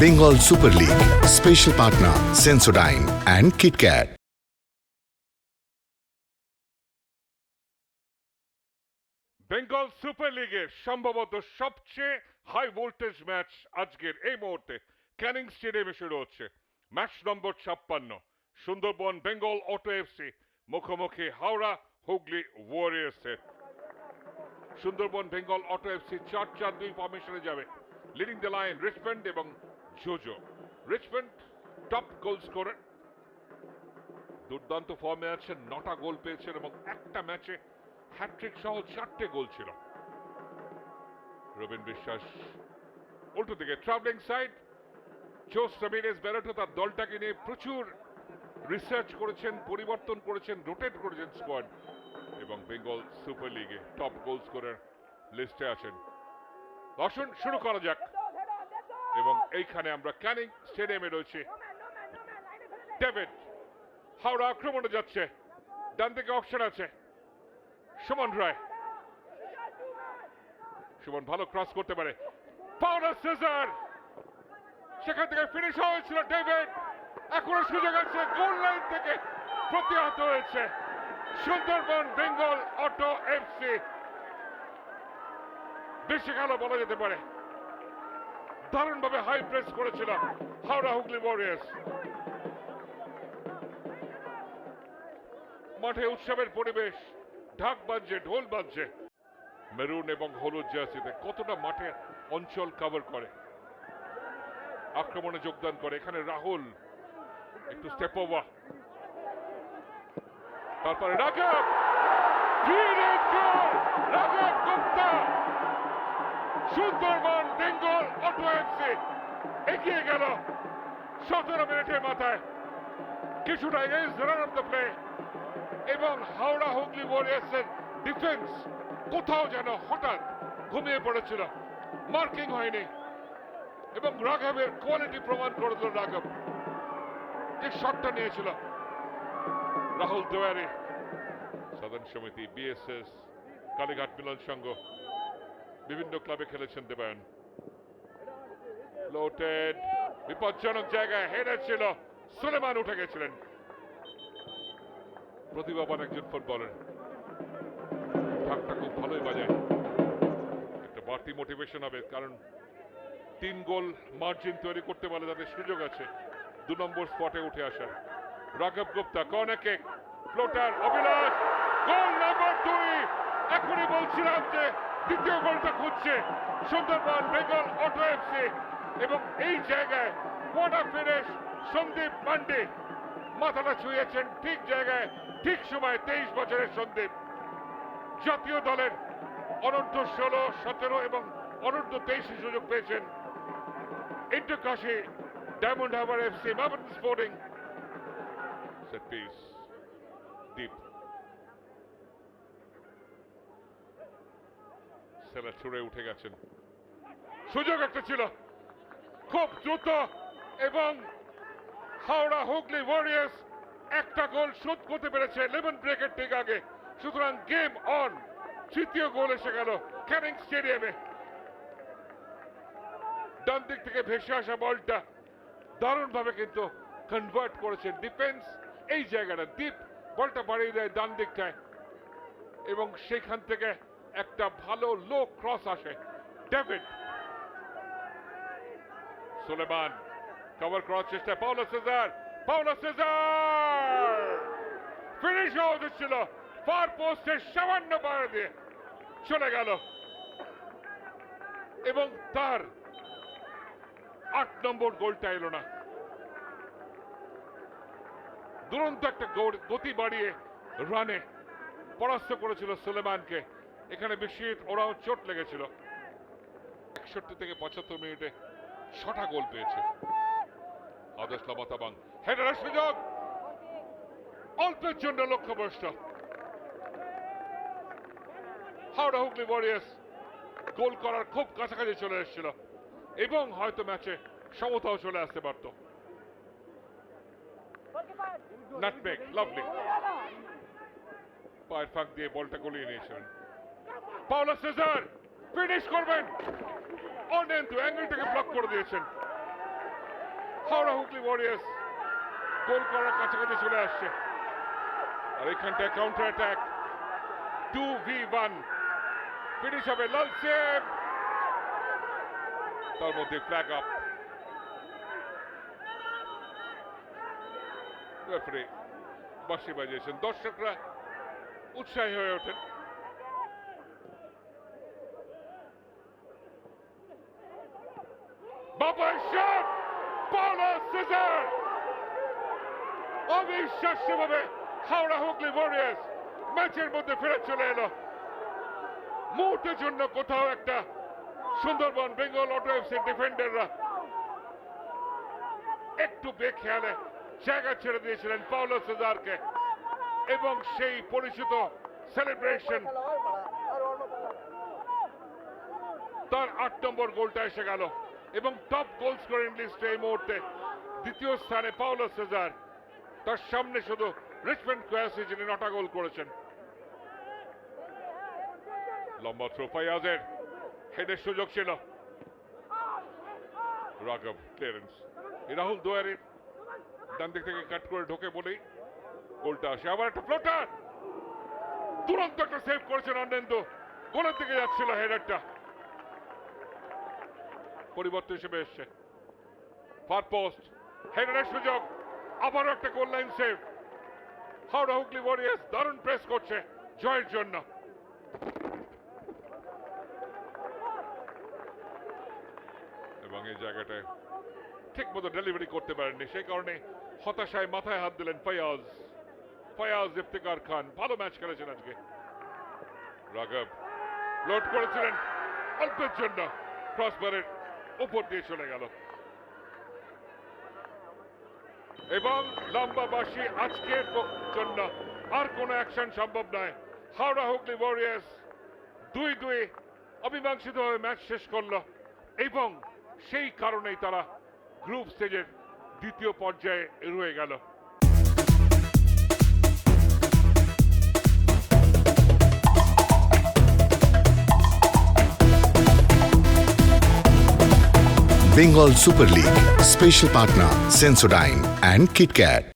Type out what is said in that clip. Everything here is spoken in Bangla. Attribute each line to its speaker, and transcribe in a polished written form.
Speaker 1: Bengal Super League. Special partner Sensodyne and KitKat.
Speaker 2: Bengal super লিগের সম্ভবত সবচেয়ে হাই ভোল্টেজ ম্যাচ আজকের এই মুহূর্তে ক্যানিং স্টেডিয়ামে শুরু হচ্ছে। ম্যাচ নম্বর 56, সুন্দরবন বেঙ্গল অটো এফসি মুখোমুখি হাওড়া হুগলি ওয়ারিয়ার্সের। সুন্দরবন বেঙ্গল অটো এফসি 4-4-2 ফরমেশনে যাবে। লিডিং দ্য লাইন রিচমন্ড এবং JoJo. Richmond top goal scorer, দুর্দান্ত ফর্মে আছেন, 9টা গোল পেয়েছেন এবং একটা ম্যাচে হ্যাট্রিক সহ 4টে গোল ছিল। রবিন বিশ্বাস উল্টো দিকে ট্রাভেলিং সাইড। জোস রামিরেজ বেরোটো তার দলটাকে নিয়ে প্রচুর রিসার্চ করেছেন, পরিবর্তন করেছেন, রোটেট করেছেন স্কোয়াড এবং বেঙ্গল সুপার লিগে টপ গোল স্কোরার লিস্টে আছেন। দর্শন শুরু করা যাক এবং এইখানে আমরা ক্যানিং স্টেডিয়ামে রয়েছে। ডেভিড হাওড়া আক্রমণে যাচ্ছে, ডান দিকে অপশন আছে সুমন রায়। সুমন ভালো ক্রস করতে পারে, পাওলা সেজার সেখান থেকে ফিনিশ হয়েছিল। ডেভিড এখনো সুযোগ আছে, গোল লাইন থেকে প্রতিহত হয়েছে সুন্দরবন বেঙ্গল অটো এফসি। বেশি খেলা বলা যেতে পারে, দারুণভাবে হাই প্রেস করেছিল হাওড়া হুগলি ওয়ারিয়ার্স। মাঠে উৎসবের পরিবেশ, ঢাক বাজছে, ঢোল বাজছে। মেরুন এবং হলুদ জার্সিতে কতটা মাঠে অঞ্চল কভার করে, আক্রমণে যোগদান করে। এখানে রাহুল একটু স্টেপ ওভার, তারপরে রাঘব, রাঘব গুপ্তা। সুন্দরবন বেঙ্গল অটো এফসি এগিয়ে গেল 17 মিনিটের মাথায়, কিছুটা against run of the play. এবং হাওড়া হুগলি ওয়ারিয়ার্সের ডিফেন্স কোথাও যেন হঠাৎ ঘুমিয়ে পড়েছিল, মার্কিং হয়নি এবং রাঘবের কোয়ালিটি প্রমাণ করে দিল। রাঘব যে শটটা নিয়েছিল, রাহুল তেওয়ারি, সাধারণ সমিতি, বিএসএস, কালীঘাট মিলন সংঘ, বিভিন্ন ক্লাবে খেলেছেন দেবায়ন। ফ্লোটেড, বিপজ্জনক জায়গায় হেডার ছিল, সুলেমান উঠে গেছিলেন। প্রতিভাবান একজন ফুটবলার, ঢাকটা খুব ভালোই বাজায়, একটা বাড়তি মোটিভেশন হবে, কারণ 3 গোল মার্জিন তৈরি করতে পারলে তাদের সুযোগ আছে 2 নম্বর স্পটে উঠে আসার। রাঘব গুপ্তা কর্নার কিক, ফ্লোটার, অভিলাষ, গোল নম্বর 2। এখনই বলছিলাম যে দ্বিতীয় গোলটা খুঁজছে সুন্দরবন বেঙ্গল অটো এফসি এবং এই জায়গায় ওয়াটা ফিনিশ। সন্দীপ পান্ডে মাথাটা ছুঁয়েছেন ঠিক জায়গায়, ঠিক সময়। 23 বছরের সন্দীপ জাতীয় দলের অনূর্ধ্ব 16, 17 এবং অনূর্ধ্ব 23 সুযোগ পেয়েছেন। Inter Kashi, diamond Harbour FC, Mamun sporting. Set piece, deep সেলা ছুড়ে উঠে গেছেন। সুযোগ একটা ছিল, খুব দ্রুত, এবং হাওড়া হুগলি ওয়ারিয়ার্স একটা গোল শোধ করতে পেরেছে লেমন ব্রেকের ঠিক আগে। সুতরাং গেম অন। তৃতীয় গোল এসে গেল ক্যানিং স্টেডিয়ামে। ডান দিক থেকে ভেসে আসা বলটা দারুণভাবে কিন্তু কনভার্ট করেছেন ডিফেন্স। এই জায়গাটা ডিপ, বলটা বাড়িয়ে দেয় ডান দিকটায় এবং সেখান থেকে একটা ভালো লো ক্রস আসে। ডেভিড, সুলেমান কভার করার চেষ্টা, পাওলা সেজার, ফিনিশ হওয়া উচিত ছিল, ফার পোস্টে সামান্য বাইরে দিয়ে চলে গেল এবং তার 8 নম্বর গোলটা এলো না। দুরন্ত একটা গতি বাড়িয়ে রানে পরাস্ত করেছিল সুলেমানকে। এখানে বেশি ওরাও চোট লেগেছিল। 61 থেকে 75 মিনিটে 6টা গোল পেয়েছে আদর্শ লামাতাবাং। হেডারের সুযোগ, অল্পের জন্য লক্ষ্যভ্রষ্ট। হাওড়া হুগলি ওয়ারিয়ার্স গোল করার খুব কাছাকাছি চলে এসেছিল এবং হয়তো ম্যাচে সমতাও চলে আসতে পারত। নাটমেগ, লাভলি, পায়ের ফাঁক দিয়ে বলটা গলিয়ে নিয়েছিলেন। পাওলা সেজার ফিনিশ করবেন, অন এন্ড টু অ্যাঙ্গেলটাকে ব্লক করে দিয়েছেন। হাওড়া হুগলি ওয়ারিয়ার্স গোল করার কাছাকাছি চলে আসছে। আর এখানটায় কাউন্টার অ্যাটাক 2v1 ফিনিশ হবে। লাল সেভ, তার মধ্যে ফ্ল্যাগ আপ। রেফারি বাঁশি বাজিয়েছেন। দর্শকরা উৎসাহী হয়ে ওঠেন। বাবার শট, পাওলো সিজার। অবিশ্বাস্যভাবে হাওড়া হুগলি ওয়ারিয়ার্স ম্যাচের মধ্যে ফেরত চলে এলো। মুহূর্তের জন্য কোথাও একটা সুন্দরবন বেঙ্গল অটো এফসি ডিফেন্ডাররা একটু বেখেয়ালে জায়গা ছেড়ে দিয়েছিলেন পাওলো সিজারকে, এবং সেই পরিচিত সেলিব্রেশন, তার 8 নম্বর গোলটা এসে গেল এবং টপ গোল স্কোরিং লিস্টে এই মুহূর্তে দ্বিতীয় স্থানে পাওলো সিজার। তার সামনে শুধু রিচমন্ড কোয়াসি, যিনি 9টা গোল করেছেন। লম্বা থ্রো, ফাইয়াজের হেডের সুযোগ ছিল। রাঘব ক্লিয়ারেন্স, রাহুল দোয়ারির ডান দিক থেকে কাট করে ঢোকে বলেই গোলটা আসে। আবার একটা ফ্লোটার, তুরন্ত একটা সেভ করেছেন অর্নেন্দু। গোলের দিকে যাচ্ছিল হেডারটা, পরিবর্তন হিসেবে এসছে। ফার পোস্ট, হেডারের সুযোগ, আবারও একটা goal line save. Howrah Hooghly warriors দারুণ প্রেস করছে জয়ের জন্য। এবং এই জায়গাটায় ঠিক মতো ডেলিভারি করতে পারেননি, সেই কারণে হতাশায় মাথায় হাত দিলেন ফায়াজ ইফতেখার খান। ভালো ম্যাচ খেলেছেন আজকে। রাঘব লোড করেছিলেন অল্পের জন্য, ক্রসবারের উপর দিয়ে চলে গেল। এবং লম্বা বাঁশি, আজকের জন্য আর কোনো অ্যাকশন সম্ভব নয়। হাওড়া হুগলি ওয়ারিয়ার্স 2-2 অমীমাংসিতভাবে ম্যাচ শেষ করলো, এবং সেই কারণেই তারা গ্রুপ স্টেজের দ্বিতীয় পর্যায়ে রয়ে গেল।
Speaker 1: Bengal Super League. Special partner Sensodyne and KitKat.